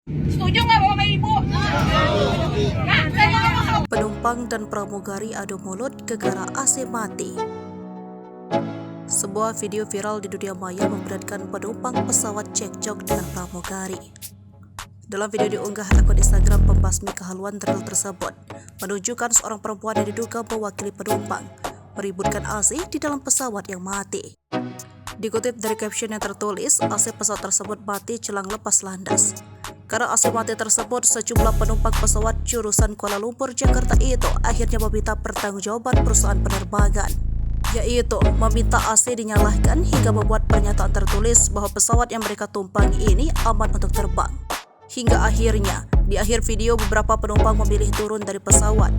Setuju nggak Bapak Ibu? Nah, saya mau. Penumpang dan pramugari adu mulut gara-gara AC mati. Sebuah video viral di dunia maya memperlihatkan penumpang pesawat cekcok dengan pramugari. Dalam video diunggah akun Instagram pembasmi kehaluan drill tersebut, menunjukkan seorang perempuan yang diduga mewakili penumpang meributkan AC di dalam pesawat yang mati. Dikutip dari caption yang tertulis, AC pesawat tersebut mati jelang lepas landas. Karena AC mati tersebut, sejumlah penumpang pesawat jurusan Kuala Lumpur, Jakarta itu akhirnya meminta pertanggungjawaban perusahaan penerbangan, yaitu meminta AC dinyalakan hingga membuat pernyataan tertulis bahwa pesawat yang mereka tumpangi ini aman untuk terbang. Hingga akhirnya, di akhir video beberapa penumpang memilih turun dari pesawat.